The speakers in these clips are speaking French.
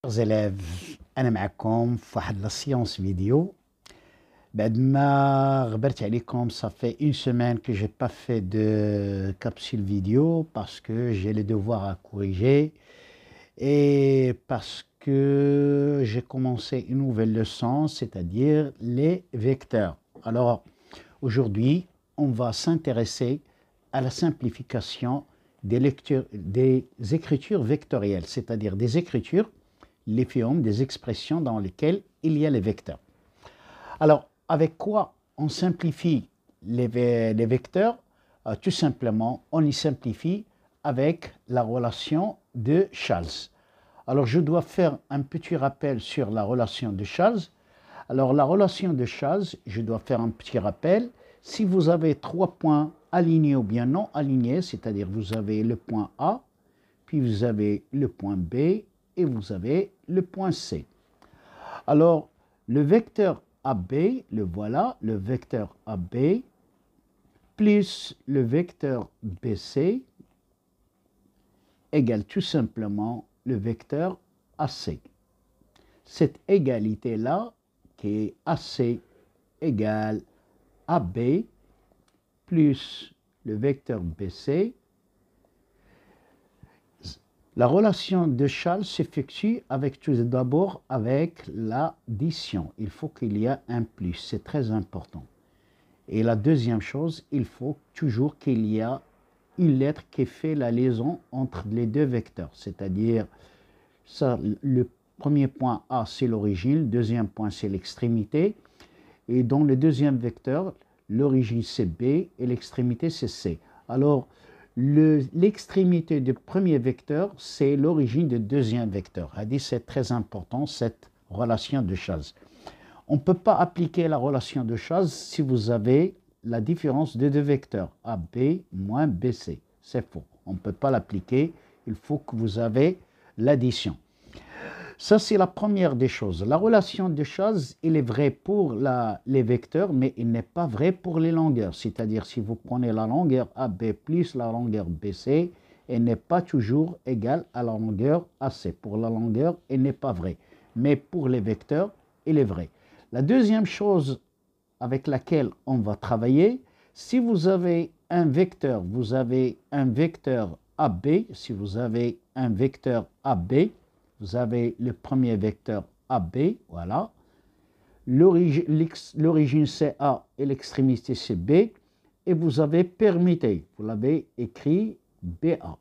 chers élèves, أنا معكم في واحد la séance vidéo. بعد ما غبرت عليكم, ça fait une semaine que j'ai pas fait de capsule vidéo parce que j'ai les devoirs à corriger et parce que j'ai commencé une nouvelle leçon, c'est-à-dire les vecteurs. Alors, aujourd'hui, on va s'intéresser à la simplification des écritures vectorielles, c'est-à-dire des écritures, l'éphéome, des expressions dans lesquelles il y a les vecteurs. Alors, avec quoi on simplifie les vecteurs? Tout simplement, on y simplifie avec la relation de Charles. Alors, je dois faire un petit rappel sur la relation de Charles. Alors, la relation de Charles, je dois faire un petit rappel. Si vous avez trois points alignés ou bien non alignés, c'est-à-dire vous avez le point A, puis vous avez le point B et vous avez le point C. Alors, le vecteur AB, le voilà, le vecteur AB, plus le vecteur BC égale tout simplement le vecteur AC. Cette égalité-là, qui est AC égale AB plus le vecteur BC, la relation de Charles s'effectue avec tout d'abord avec l'addition. Il faut qu'il y ait un plus, c'est très important. Et la deuxième chose, il faut toujours qu'il y ait une lettre qui fait la liaison entre les deux vecteurs. C'est-à-dire, ça, le premier point A, c'est l'origine, le deuxième point, c'est l'extrémité. Et dans le deuxième vecteur, l'origine c'est B et l'extrémité c'est C. Alors, l'extrémité du premier vecteur, c'est l'origine du deuxième vecteur. C'est très important, cette relation de Charles. On ne peut pas appliquer la relation de Charles si vous avez la différence de deux vecteurs, AB moins BC. C'est faux. On ne peut pas l'appliquer. Il faut que vous avez l'addition. Ça, c'est la première des choses. La relation de Charles, il est vrai pour les vecteurs, mais il n'est pas vrai pour les longueurs. C'est-à-dire, si vous prenez la longueur AB plus la longueur BC, elle n'est pas toujours égale à la longueur AC. Pour la longueur, elle n'est pas vraie. Mais pour les vecteurs, elle est vraie. La deuxième chose avec laquelle on va travailler, si vous avez un vecteur, vous avez un vecteur AB, si vous avez un vecteur AB, vous avez le premier vecteur AB, voilà. L'origine c'est A et l'extrémité c'est B. Et vous avez permuté, vous l'avez écrit BA.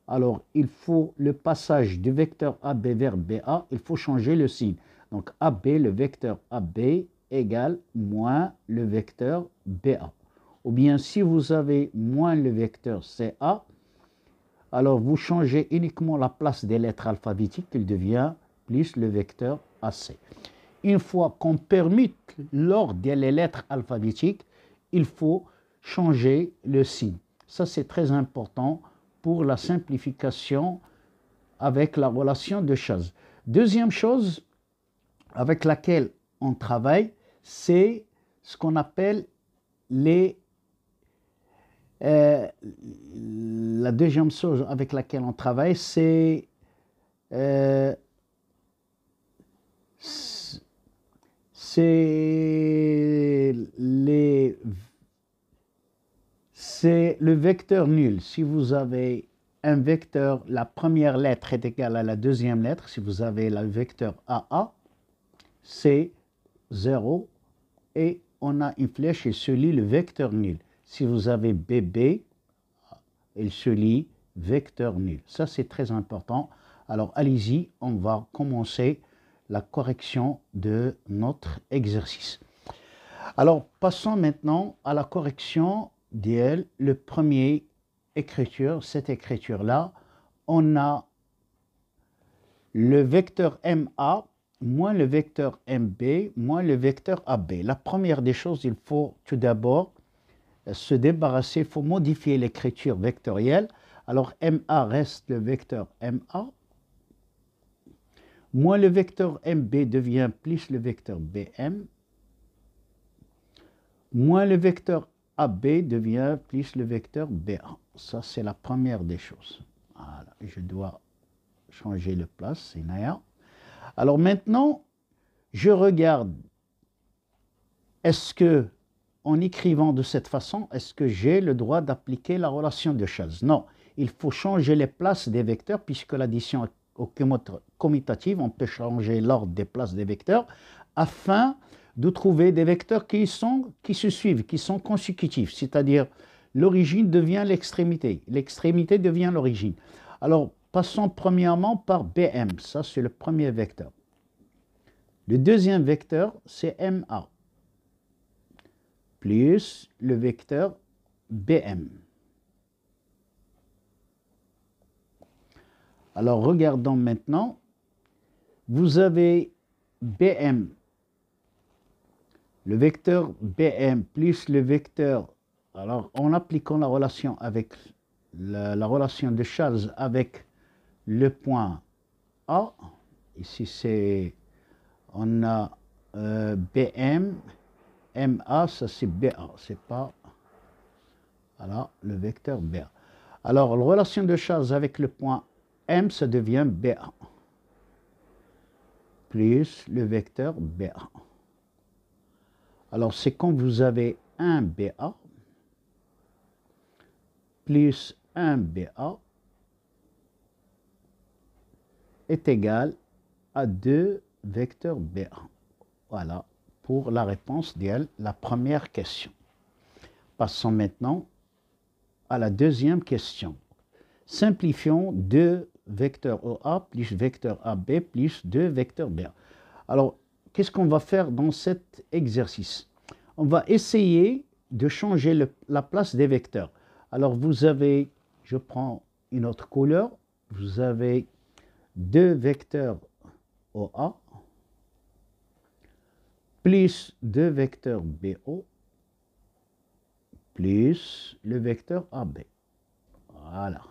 Alors, il faut le passage du vecteur AB vers BA, il faut changer le signe. Donc, AB, le vecteur AB égale moins le vecteur BA. Ou bien, si vous avez moins le vecteur CA, alors vous changez uniquement la place des lettres alphabétiques, il devient plus le vecteur AC. Une fois qu'on permute l'ordre des lettres alphabétiques, il faut changer le signe. Ça, c'est très important pour la simplification avec la relation de Charles. Deuxième chose avec laquelle on travaille, c'est ce qu'on appelle la deuxième chose avec laquelle on travaille, c'est le vecteur nul. Si vous avez un vecteur, la première lettre est égale à la deuxième lettre. Si vous avez le vecteur AA, c'est 0 et on a une flèche et se lit le vecteur nul. Si vous avez BB, il se lit vecteur nul. Ça, c'est très important. Alors, allez-y, on va commencer la correction de notre exercice. Alors, passons maintenant à la correction d'IL. Le premier écriture, cette écriture-là, on a le vecteur MA moins le vecteur MB moins le vecteur AB. La première des choses, il faut tout d'abord se débarrasser, il faut modifier l'écriture vectorielle. Alors, MA reste le vecteur MA, moins le vecteur MB devient plus le vecteur BM, moins le vecteur AB devient plus le vecteur BA. Ça, c'est la première des choses. Voilà, je dois changer de place, c'est Naya. Alors maintenant, je regarde, est-ce que, en écrivant de cette façon, est-ce que j'ai le droit d'appliquer la relation de Charles? Non, il faut changer les places des vecteurs puisque l'addition est commutative, on peut changer l'ordre des places des vecteurs afin de trouver des vecteurs qui se suivent, qui sont consécutifs, c'est-à-dire l'origine devient l'extrémité devient l'origine. Alors, passons premièrement par BM, ça c'est le premier vecteur. Le deuxième vecteur, c'est MA, plus le vecteur BM. Alors, regardons maintenant. Vous avez BM, le vecteur BM plus le vecteur. Alors, en appliquant la relation avec la relation de Charles avec le point A, ici c'est, on a BM, MA, ça c'est BA, c'est pas, voilà, le vecteur BA. Alors, la relation de Charles avec le point M, ça devient BA, plus le vecteur BA. Alors, c'est quand vous avez un BA, plus un BA, est égal à 2 vecteurs BA. Voilà, pour la réponse de la première question. Passons maintenant à la deuxième question. Simplifions 2 vecteurs OA plus vecteur AB plus 2 vecteurs BA. Alors, qu'est-ce qu'on va faire dans cet exercice? On va essayer de changer la place des vecteurs. Alors, vous avez, je prends une autre couleur, vous avez 2 vecteurs OA plus 2 vecteurs BO plus le vecteur AB. Voilà.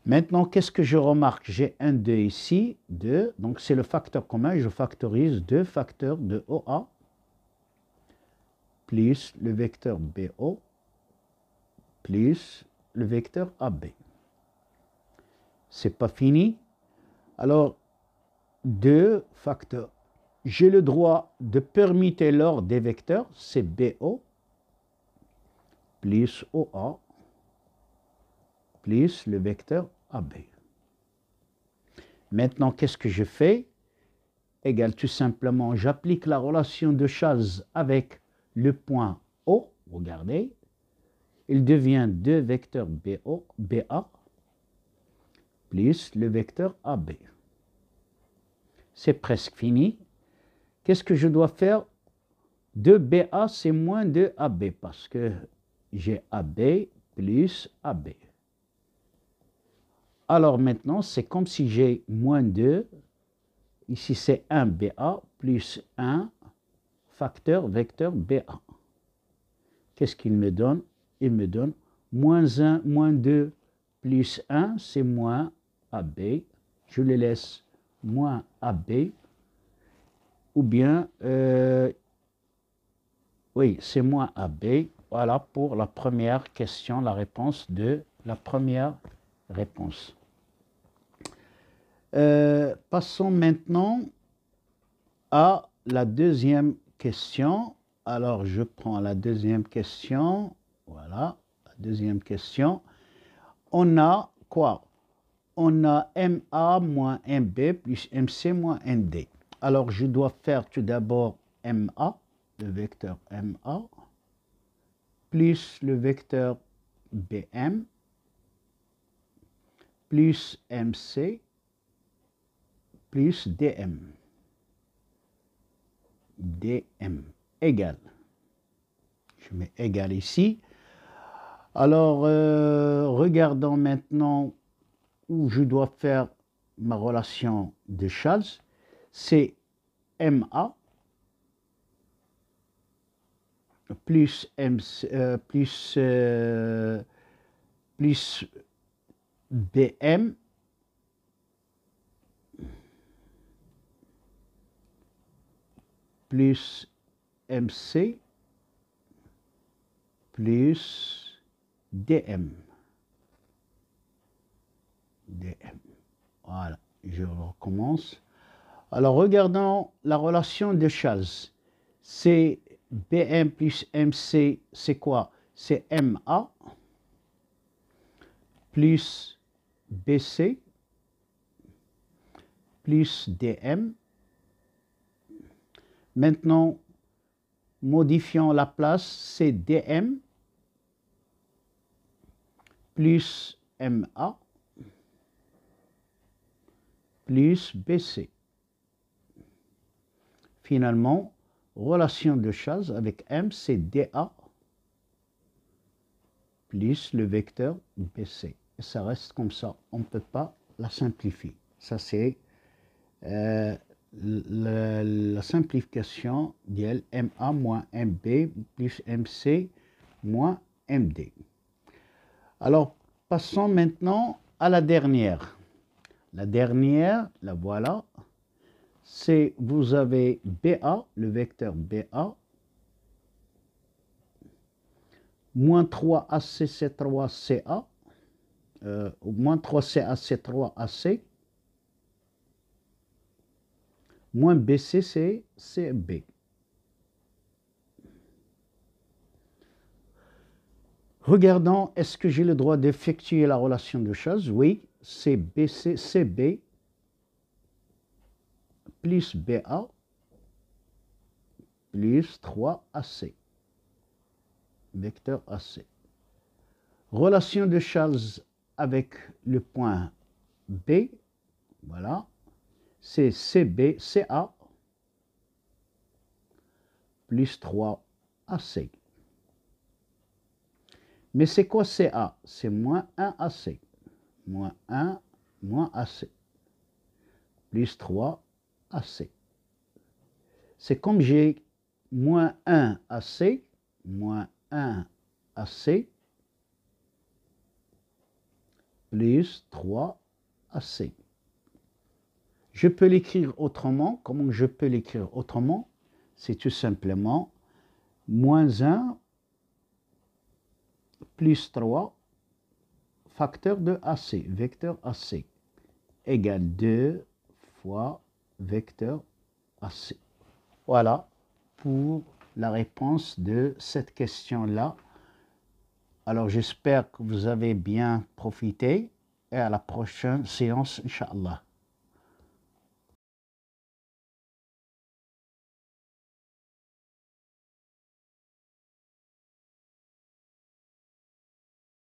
Maintenant, qu'est-ce que je remarque? J'ai un 2 ici, 2, donc c'est le facteur commun, je factorise 2 facteurs de OA plus le vecteur BO plus le vecteur AB. C'est pas fini. Alors, 2 facteurs. J'ai le droit de permuter l'ordre des vecteurs, c'est BO plus OA plus le vecteur AB. Maintenant, qu'est-ce que je fais? Égal, tout simplement, j'applique la relation de Charles avec le point O, regardez, il devient 2 vecteurs BA plus le vecteur AB. C'est presque fini. Qu'est-ce que je dois faire? 2BA, c'est moins 2AB parce que j'ai AB plus AB. Alors maintenant, c'est comme si j'ai moins 2. Ici, c'est 1BA plus 1 facteur vecteur BA. Qu'est-ce qu'il me donne? Il me donne moins 1, moins 2 plus 1, c'est moins AB. Je le laisse moins AB. Ou bien, oui, c'est moins AB. Voilà pour la première question, la réponse de la première réponse. Passons maintenant à la deuxième question. Alors, je prends la deuxième question. Voilà, la deuxième question. On a quoi? On a MA moins MB plus MC moins ND. Alors, je dois faire tout d'abord MA, le vecteur MA, plus le vecteur BM, plus MC, plus DM. DM égale. Je mets égal ici. Alors, regardons maintenant où je dois faire ma relation de Charles. C'est MA plus plus BM plus MC plus DM. DM. Voilà, je recommence. Alors, regardons la relation de Charles. C'est BM plus MC, c'est quoi? C'est MA plus BC plus DM. Maintenant, modifions la place, c'est DM plus MA plus BC. Finalement, relation de Charles avec M, c'est DA plus le vecteur BC. Et ça reste comme ça, on ne peut pas la simplifier. Ça, c'est la simplification de MA moins MB plus MC moins MD. Alors, passons maintenant à la dernière. La dernière, la voilà, c'est vous avez BA, le vecteur BA, moins 3AC C3CA, moins 3CA C3AC, moins BC c'est CB. Regardons, est-ce que j'ai le droit d'effectuer la relation de Charles? Oui, c'est BC, CB plus BA plus 3AC, vecteur AC. Relation de Charles avec le point B, voilà, c'est CB, CA plus 3AC. Mais c'est quoi CA? C'est moins 1AC. Moins 1, moins AC. Plus 3AC. C'est comme j'ai moins 1 AC, moins 1 AC, plus 3 AC. Je peux l'écrire autrement. Comment je peux l'écrire autrement? C'est tout simplement moins 1 plus 3 facteur de AC, vecteur AC, égale 2 fois vecteur AC. Voilà pour la réponse de cette question-là. Alors j'espère que vous avez bien profité et à la prochaine séance, Inch'Allah.